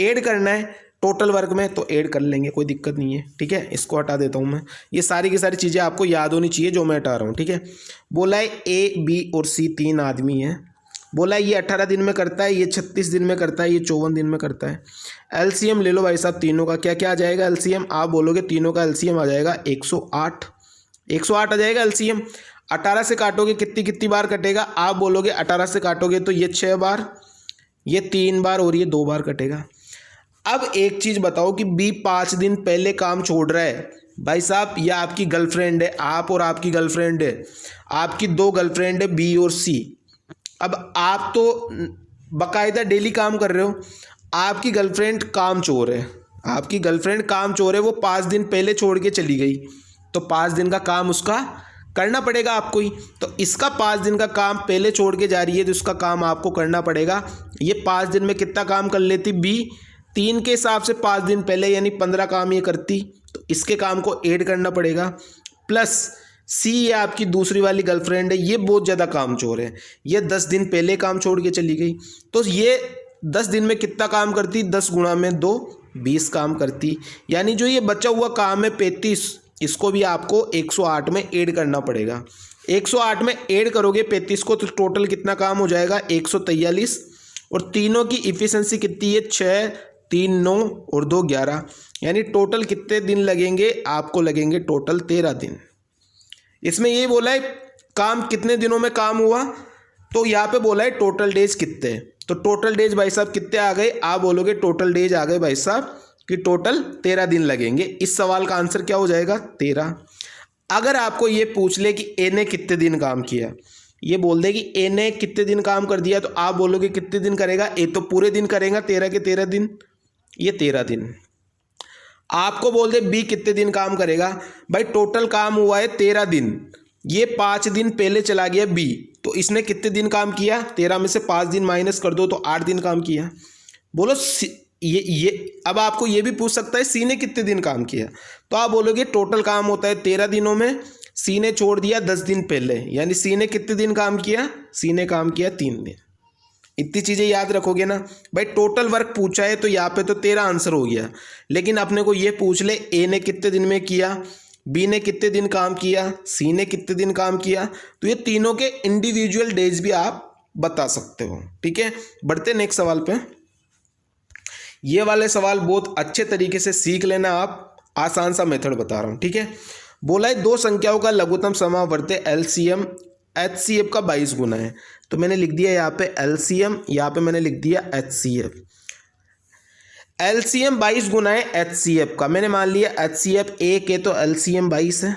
Speaker 1: ऐड करना है। टोटल वर्क में, तो ऐड कर लेंगे, कोई दिक्कत नहीं है। ठीक है, इसको हटा देता हूँ मैं। ये सारी की सारी चीज़ें आपको याद होनी चाहिए जो मैं हटा रहा हूँ। ठीक है, बोला है ए, बी और सी 3 आदमी हैं। बोला है ये 18 दिन में करता है, ये 36 दिन में करता है, ये 54 दिन में करता है। एलसीएम ले लो भाई साहब तीनों का। क्या क्या आ जाएगा एलसीएम? आप बोलोगे तीनों का एलसीएम आ जाएगा 108। 108 आ जाएगा एलसीएम। 18 से काटोगे कितनी कितनी बार कटेगा? आप बोलोगे 18 से काटोगे तो ये 6 बार, ये 3 बार और ये 2 बार कटेगा। अब एक चीज़ बताओ कि बी 5 दिन पहले काम छोड़ रहा है भाई साहब, यह आपकी गर्लफ्रेंड है, आप और आपकी गर्लफ्रेंड है, आपकी 2 गर्लफ्रेंड है बी और सी। अब आप तो बाकायदा डेली काम कर रहे हो, आपकी गर्लफ्रेंड काम चोर है, आपकी गर्लफ्रेंड काम चोर है, वो 5 दिन पहले छोड़ के चली गई, तो 5 दिन का काम उसका करना पड़ेगा आपको ही। तो इसका 5 दिन का काम पहले छोड़ के जा रही है तो इसका काम आपको करना पड़ेगा। ये 5 दिन में कितना काम कर लेती? बी 3 के हिसाब से 5 दिन पहले यानी 15 काम ये करती, तो इसके काम को ऐड करना पड़ेगा। प्लस सी ये आपकी दूसरी वाली गर्लफ्रेंड है, ये बहुत ज़्यादा काम चोर है, ये 10 दिन पहले काम छोड़ के चली गई, तो ये 10 दिन में कितना काम करती? 10 गुणा में 2 20 काम करती। यानी जो ये बचा हुआ काम है 35, इसको भी आपको 108 में ऐड करना पड़ेगा। 108 में ऐड करोगे 35 को तो टोटल कितना काम हो जाएगा? 143। और तीनों की इफिशिएंसी कितनी है? 6, 3 9 और 2 11। यानी टोटल कितने दिन लगेंगे? आपको लगेंगे टोटल 13 दिन। इसमें ये बोला है काम कितने दिनों में काम हुआ, तो यहाँ पे बोला है टोटल डेज कितने। तो टोटल डेज भाई साहब कितने आ गए? आप बोलोगे टोटल डेज आ गए भाई साहब कि टोटल 13 दिन लगेंगे। इस सवाल का आंसर क्या हो जाएगा? 13। अगर आपको ये पूछ ले कि ए ने कितने दिन काम किया, ये बोल दे कि ए ने कितने दिन काम कर दिया, तो आप बोलोगे कितने दिन करेगा? ए तो पूरे दिन करेगा, 13 के 13 दिन, ये 13 दिन। आपको बोल दे बी कितने दिन काम करेगा, भाई टोटल काम हुआ है 13 दिन, ये 5 दिन पहले चला गया बी, तो इसने कितने दिन काम किया? 13 में से 5 दिन माइनस कर दो तो 8 दिन काम किया। बोलो ये अब आपको ये भी पूछ सकता है सी ने कितने दिन काम किया, तो आप बोलोगे टोटल काम होता है 13 दिनों में, सी ने छोड़ दिया 10 दिन पहले, यानी सी ने कितने दिन काम किया? सी ने काम किया 3 दिन। इतनी चीज़ें याद रखोगे ना भाई। टोटल वर्क पूछा है तो यहाँ पे तो 13 आंसर हो गया, लेकिन अपने को ये पूछ ले ए ने कितने दिन में किया, बी ने कितने दिन काम किया, सी ने कितने दिन काम किया, तो ये तीनों के इंडिविजुअल डेज भी आप बता सकते हो। ठीक है, बढ़ते नेक्स्ट सवाल पे। ये वाले सवाल बहुत अच्छे तरीके से सीख लेना आप, आसान सा मेथड बता रहा हूँ। ठीक है, बोला है 2 संख्याओं का लघुत्तम समावर्ती एलसीएम एचसीएफ का 22 गुना है, तो मैंने लिख दिया यहाँ पे एलसीएम, यहाँ पे मैंने लिख दिया एचसीएफ। एलसीएम 22 गुना है एचसीएफ का, मैंने मान लिया एचसीएफ 1 है तो एलसीएम 22 है,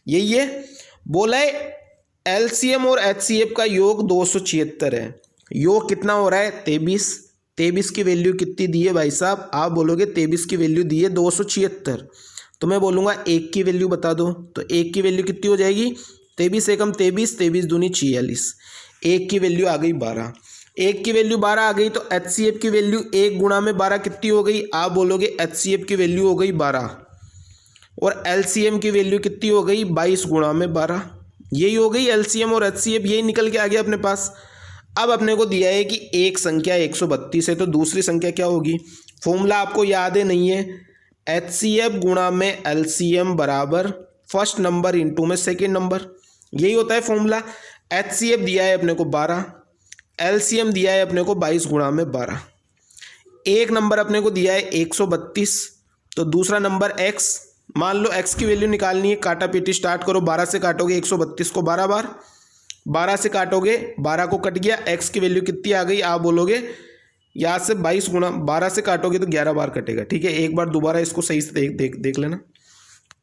Speaker 1: यही है। बोला है एलसीएम और एचसीएफ का योग 276 है, योग कितना हो रहा है? 23। 23 की वैल्यू कितनी दी है भाई साहब? आप बोलोगे 23 की वैल्यू दी है 276, तो मैं बोलूँगा 1 की वैल्यू बता दो, तो 1 की वैल्यू कितनी हो जाएगी? 23 एकम 23, 23 दूनी 46, 1 की वैल्यू आ गई 12। 1 की वैल्यू 12 आ गई तो एचसीएफ की वैल्यू 1 गुणा में 12 कितनी हो गई? आप बोलोगे एचसीएफ की वैल्यू हो गई 12 और एलसीएम की वैल्यू कितनी हो गई? 22 गुणा में 12। यही हो गई एलसीएम और एचसीएफ, यही निकल के आ गया अपने पास। अब अपने को दिया है कि एक संख्या 132 है तो दूसरी संख्या क्या होगी? फॉर्मूला आपको याद है? नहीं है? एचसीएफ गुणा में एलसीएम बराबर फर्स्ट नंबर इंटू में सेकेंड नंबर, यही होता है फॉर्मूला। एचसीएफ दिया है अपने को 12, एलसीएम दिया है अपने को 22 गुणा में 12। एक नंबर अपने को दिया है 132, तो दूसरा नंबर x, मान लो x की वैल्यू निकालनी है, काटा पीटी स्टार्ट करो। 12 से काटोगे 132 को 12 बार, 12 से काटोगे 12 को कट गया, x की वैल्यू कितनी आ गई? आप बोलोगे यहाँ से 22 गुणा 12 से काटोगे तो 11 बार कटेगा। ठीक है, एक बार दोबारा इसको सही से देख लेना,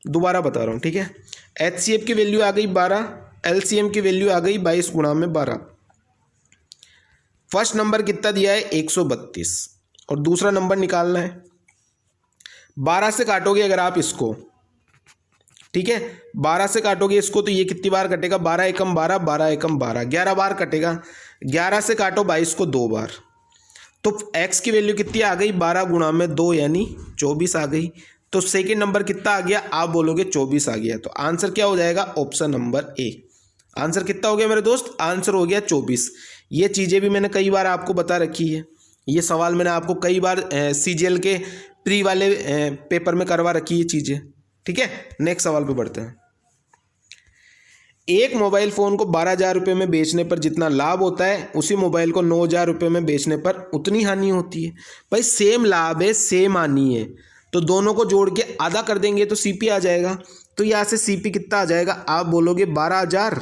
Speaker 1: दोबारा बता रहा हूँ। ठीक है, एचसीएफ की वैल्यू आ गई 12, एलसीएम की वैल्यू आ गई 22 गुणा में 12। फर्स्ट नंबर कितना दिया है? 132 और दूसरा नंबर निकालना है। 12 से काटोगे अगर आप इसको, ठीक है, 12 से काटोगे इसको तो ये कितनी बार कटेगा? 12 एकम 12, 12 एकम 12, 11 बार कटेगा। 11 से काटो 22 को 2 बार, तो x की वैल्यू कितनी आ गई? 12 गुणा में 2 यानी 24 आ गई। तो सेकेंड नंबर कितना आ गया? आप बोलोगे 24 आ गया। तो आंसर क्या हो जाएगा? Option number A. आंसर कितना हो गया मेरे दोस्त? आंसर हो गया 24। ये चीज़ें भी मैंने कई बार आपको बता रखी है, ये सवाल मैंने आपको कई बार CGL के प्री वाले पेपर में करवा रखी ये चीज़ें, ठीक है। नेक्स्ट सवाल पे बढ़ते हैं। एक मोबाइल फ़ोन को 12,000 रुपये में बेचने पर जितना लाभ होता है, उसी मोबाइल को 9,000 रुपये में बेचने पर उतनी हानि होती है। भाई सेम लाभ है, सेम हानि है, तो दोनों को जोड़ के आधा कर देंगे तो CP आ जाएगा। तो यहाँ से CP कितना आ जाएगा, आप बोलोगे 12,000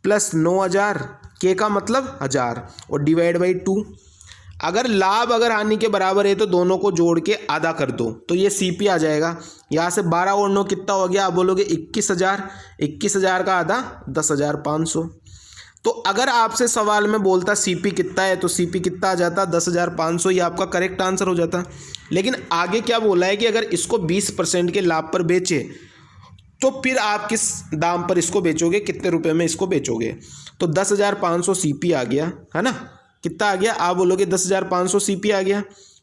Speaker 1: प्लस 9,000, के का मतलब 1000 और डिवाइड बाई 2। अगर लाभ अगर हानि के बराबर है तो दोनों को जोड़ के आधा कर दो तो ये CP आ जाएगा। यहाँ से 12 और 9 कितना हो गया, आप बोलोगे 21,000, 21,000 का आधा 10,500। तो अगर आपसे सवाल में बोलता CP कितना है तो CP कितना आ जाता 10,500, ये आपका करेक्ट आंसर हो जाता। लेकिन आगे क्या बोला है कि अगर इसको 20% के लाभ पर बेचे तो फिर आप किस दाम पर इसको बेचोगे, कितने रुपए में इसको बेचोगे। तो 10,500 CP आ गया, है ना। कितना आ गया, आप बोलोगे 10,500 CP आ गया,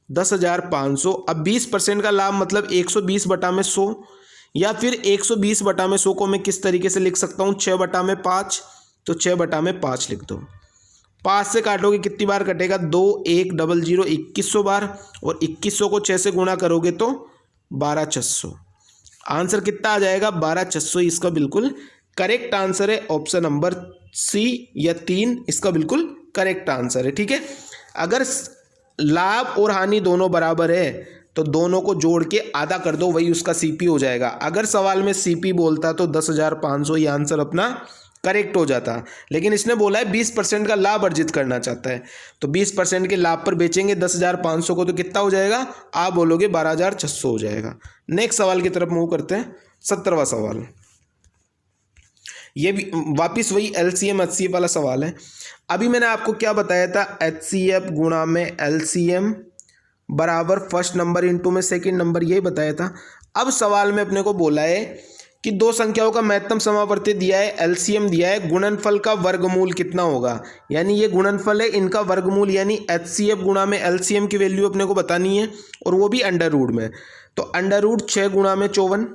Speaker 1: 10,500। अब 20% का लाभ मतलब 120/100, या फिर 120/100 को मैं किस तरीके से लिख सकता हूँ, 6/5। तो 6/5 लिख दो। 5 से काटोगे कितनी बार कटेगा, 2 1 0 0 2100 बार, और 2100 को 6 से गुणा करोगे तो 12,600। आंसर कितना आ जाएगा, 12,600। इसका बिल्कुल करेक्ट आंसर है ऑप्शन नंबर C या 3 इसका बिल्कुल करेक्ट आंसर है, ठीक है। अगर लाभ और हानि दोनों बराबर है तो दोनों को जोड़ के आधा कर दो, वही उसका CP हो जाएगा। अगर सवाल में CP बोलता तो 10,500 ये आंसर अपना करेक्ट हो जाता, लेकिन इसने बोला है 20% का लाभ अर्जित करना चाहता है, तो 20% के लाभ पर बेचेंगे 10,500 को तो कितना हो जाएगा, आप बोलोगे 12,600 हो जाएगा। नेक्स्ट सवाल की तरफ मूव करते हैं। 17वां सवाल, ये भी वापिस वही LCM HCF वाला सवाल है। अभी मैंने आपको क्या बताया था, HCF गुणा में LCM बराबर फर्स्ट नंबर इंटू में सेकंड नंबर, यही बताया था। अब सवाल में अपने को बोला है कि दो संख्याओं का महत्तम समावर्ती दिया है, LCM दिया है, गुणनफल का वर्गमूल कितना होगा, यानी ये गुणनफल है, इनका वर्गमूल, यानी HCF गुणा में LCM की वैल्यू अपने को बतानी है, और वो भी अंडर रूट में। तो अंडर रूट 6 गुणा में 54,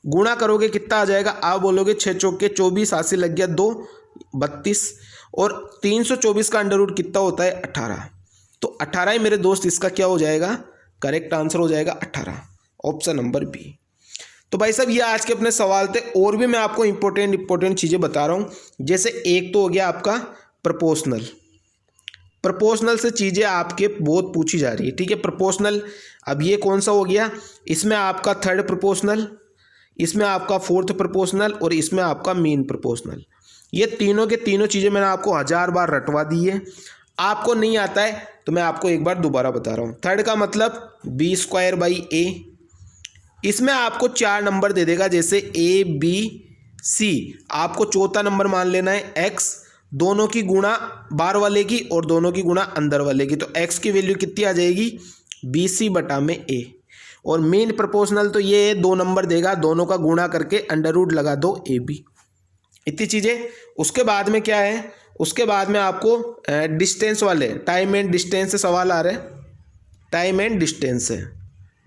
Speaker 1: गुणा करोगे कितना आ जाएगा, आप बोलोगे 6 चौके 24, हाथ से लग गया 2 32, और 324 का अंडर रूट कितना होता है 18। तो 18 ही मेरे दोस्त इसका क्या हो जाएगा, करेक्ट आंसर हो जाएगा 18, ऑप्शन नंबर B। तो भाई साहब ये आज के अपने सवाल थे, और भी मैं आपको इंपॉर्टेंट चीज़ें बता रहा हूँ। जैसे एक तो हो गया आपका प्रपोर्शनल से चीज़ें आपके बहुत पूछी जा रही है, ठीक है। प्रपोर्शनल, अब ये कौन सा हो गया, इसमें आपका थर्ड प्रपोर्शनल, इसमें आपका फोर्थ प्रपोर्शनल, और इसमें आपका मीन प्रपोर्शनल। ये तीनों के तीनों चीज़ें मैंने आपको 1000 बार रटवा दी है। आपको नहीं आता है तो मैं आपको एक बार दोबारा बता रहा हूँ। थर्ड का मतलब B²/A, इसमें आपको 4 नंबर दे देगा, जैसे ABC, आपको चौथा नंबर मान लेना है X, दोनों की गुणा बाहर वाले की और दोनों की गुणा अंदर वाले की, तो X की वैल्यू कितनी आ जाएगी, BC/A। और मेन प्रोपोर्शनल तो ये 2 नंबर देगा, दोनों का गुणा करके अंडर रूट लगा दो AB, इतनी चीज़ें। उसके बाद में क्या है, उसके बाद में आपको डिस्टेंस वाले, टाइम एंड डिस्टेंस से सवाल आ रहे हैं, टाइम एंड डिस्टेंस से,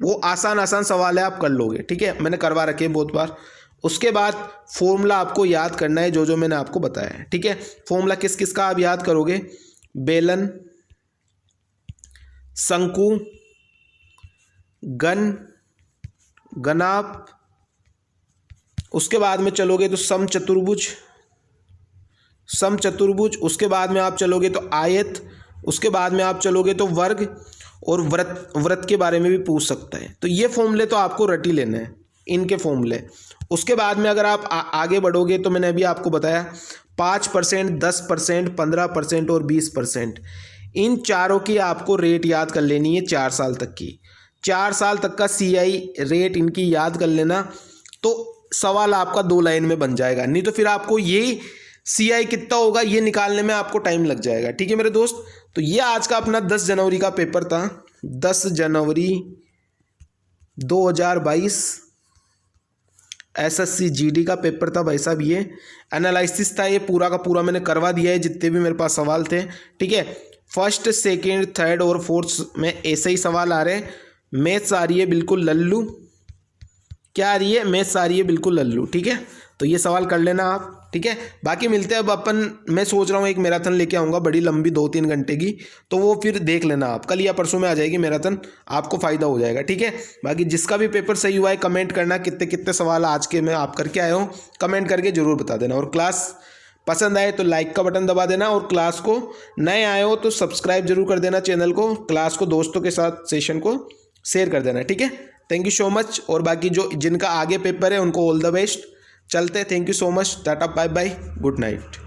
Speaker 1: वो आसान सवाल है, आप कर लोगे, ठीक है, मैंने करवा रखे हैं बहुत बार। उसके बाद फॉर्मूला आपको याद करना है, जो मैंने आपको बताया है, ठीक है। फॉर्मूला किस किस का आप याद करोगे, बेलन, शंकु, घन, घनाभ, उसके बाद में चलोगे तो समचतुर्भुज, उसके बाद में आप चलोगे तो आयत, उसके बाद में आप चलोगे तो वर्ग, और वृत्त के बारे में भी पूछ सकता है। तो ये फॉर्मूले तो आपको रट ही लेना है, इनके फॉर्मूले। उसके बाद में अगर आप आगे बढ़ोगे तो मैंने अभी आपको बताया 5%, 10%, 15% और 20%, इन चारों की आपको रेट याद कर लेनी है 4 साल तक की। 4 साल तक का CI रेट इनकी याद कर लेना, तो सवाल आपका 2 लाइन में बन जाएगा। नहीं तो फिर आपको ये CI कितना होगा ये निकालने में आपको टाइम लग जाएगा, ठीक है मेरे दोस्त। तो ये आज का अपना 10 जनवरी का पेपर था, 10 जनवरी 2022 SSC GD का पेपर था भाई साहब। ये एनालिसिस था, ये पूरा का पूरा मैंने करवा दिया है, जितने भी मेरे पास सवाल थे, ठीक है। फर्स्ट, सेकेंड, थर्ड और फोर्थ में ऐसे ही सवाल आ रहे हैं। मैथ्स आ रही है बिल्कुल लल्लू, क्या आ रही है, मैथ्स आ रही है बिल्कुल लल्लू, ठीक है। तो ये सवाल कर लेना आप। ठीक है। बाकी मिलते हैं अब अपन, मैं सोच रहा हूँ एक मैराथन लेके आऊँगा बड़ी लंबी 2-3 घंटे की, तो वो फिर देख लेना आप, कल या परसों में आ जाएगी मैराथन, आपको फ़ायदा हो जाएगा, ठीक है। बाकी जिसका भी पेपर सही हुआ है कमेंट करना, कितने कितने सवाल आज के मैं आप करके आया हूँ, कमेंट करके ज़रूर बता देना। और क्लास पसंद आए तो लाइक का बटन दबा देना, और क्लास को नए आए हो तो सब्सक्राइब जरूर कर देना चैनल को, क्लास को दोस्तों के साथ सेशन को शेयर कर देना, ठीक है। Thank you so much. और बाकी जो जिनका आगे पेपर है उनको ऑल द बेस्ट। चलते, thank you so much, tata bye bye, good night.